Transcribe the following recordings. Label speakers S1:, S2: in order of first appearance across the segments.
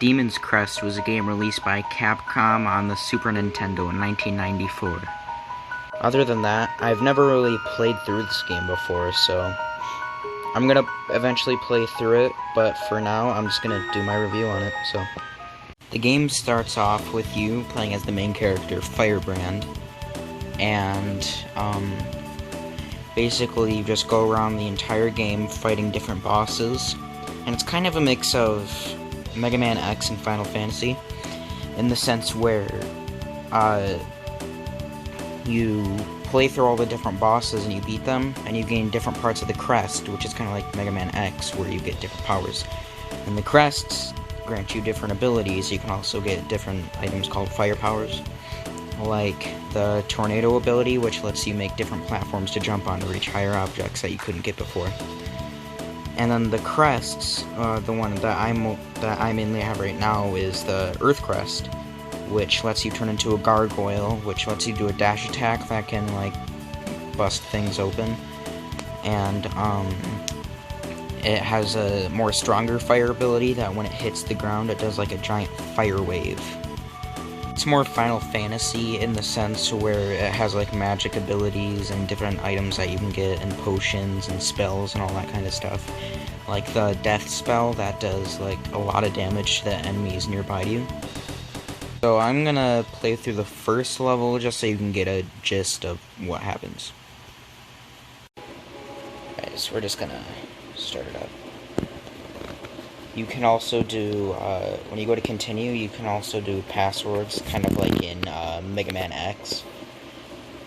S1: Demon's Crest was a game released by Capcom on the Super Nintendo in 1994. Other than that, I've never really played through this game before, so I'm gonna eventually play through it, but for now, I'm just gonna do my review on it, so. The game starts off with you playing as the main character, Firebrand, and, basically you just go around the entire game fighting different bosses, and it's kind of a mix of Mega Man X and Final Fantasy, in the sense where, you play through all the different bosses and you beat them, and you gain different parts of the crest, which is kind of like Mega Man X, where you get different powers. And the crests grant you different abilities. You can also get different items called fire powers, like the tornado ability, which lets you make different platforms to jump on to reach higher objects that you couldn't get before. And then the crests, the one that I mainly have right now is the Earth Crest, which lets you turn into a gargoyle, which lets you do a dash attack that can, like, bust things open. And, it has a more stronger fire ability that when it hits the ground, it does, like, a giant fire wave. It's more Final Fantasy in the sense where it has, like, magic abilities and different items that you can get, and potions and spells and all that kind of stuff. Like the death spell that does, like, a lot of damage to the enemies nearby you. So I'm gonna play through the first level just so you can get a gist of what happens. Alright, so we're just gonna start it up. You can also do, when you go to continue, you can also do passwords, kind of like in Mega Man X.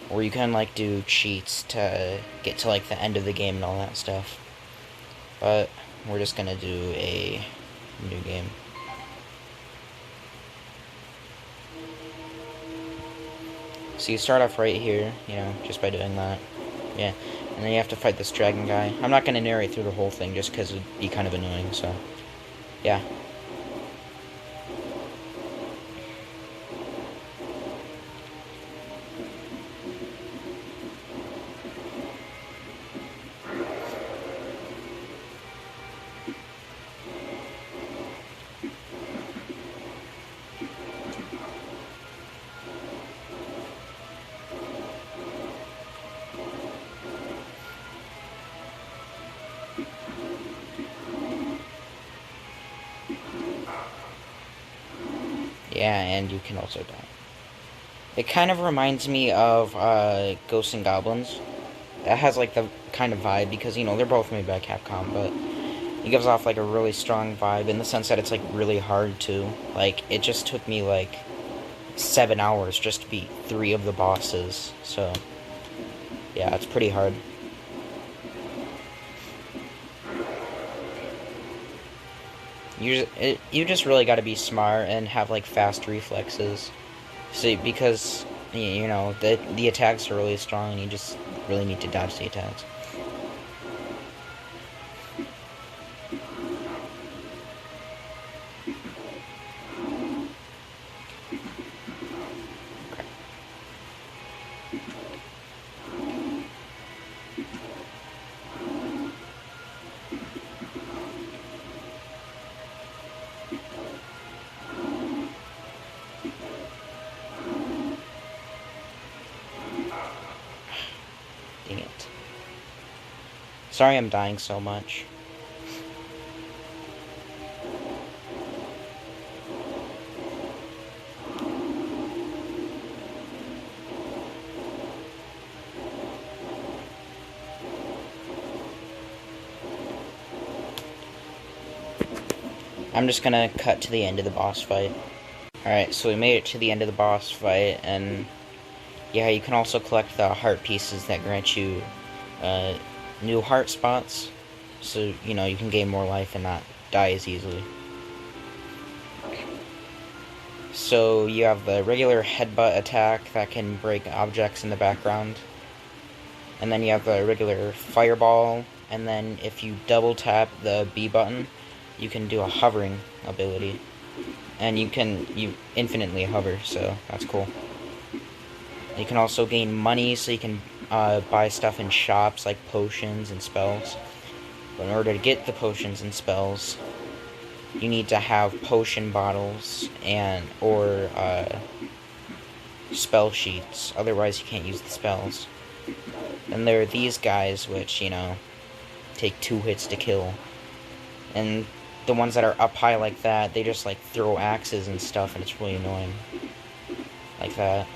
S1: Or you can, like, do cheats to get to, like, the end of the game and all that stuff. But we're just gonna do a new game. So you start off right here, you know, just by doing that. Yeah, and then you have to fight this dragon guy. I'm not going to narrate through the whole thing just because it would be kind of annoying, so, yeah. Yeah, and you can also die. It kind of reminds me of Ghosts and Goblins. It has, like, the kind of vibe, because, you know, they're both made by Capcom, but it gives off, like, a really strong vibe in the sense that it's, like, really hard to. Like, it just took me, like, 7 hours just to beat 3 of the bosses, so, yeah, it's pretty hard. You just really got to be smart and have, like, fast reflexes. See, because, you know, the attacks are really strong, and you just really need to dodge the attacks. Dang it. Sorry I'm dying so much. I'm just gonna cut to the end of the boss fight. Alright, so we made it to the end of the boss fight, and yeah, you can also collect the heart pieces that grant you new heart spots, so, you know, you can gain more life and not die as easily. So you have the regular headbutt attack that can break objects in the background, and then you have the regular fireball, and then if you double tap the B button, you can do a hovering ability, and you infinitely hover, so that's cool. You can also gain money, so you can buy stuff in shops like potions and spells. But in order to get the potions and spells, you need to have potion bottles or spell sheets, otherwise you can't use the spells. And there are these guys which, take 2 hits to kill. And the ones that are up high like that, they just like throw axes and stuff, and it's really annoying. Like that.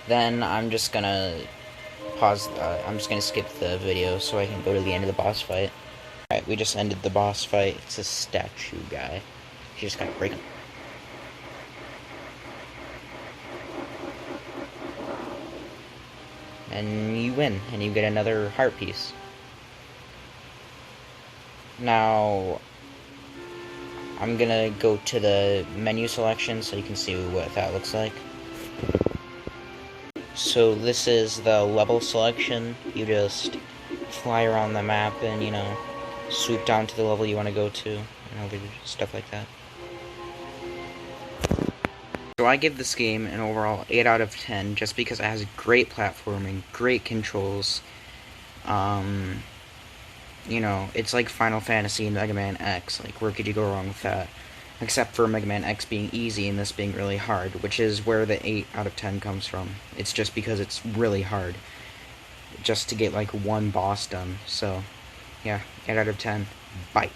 S1: Then I'm just gonna pause, I'm just gonna skip the video so I can go to the end of the boss fight. Alright, we just ended the boss fight. It's a statue guy. You just gotta break him. And you win, and you get another heart piece. Now, I'm gonna go to the menu selection so you can see what that looks like. So this is the level selection. You just fly around the map and, swoop down to the level you want to go to, and other stuff like that. So I give this game an overall 8 out of 10, just because it has great platforming, great controls. It's like Final Fantasy and Mega Man X. Like, where could you go wrong with that? Except for Mega Man X being easy and this being really hard, which is where the 8 out of 10 comes from. It's just because it's really hard, just to get like one boss done. So, yeah, 8 out of 10. Bye.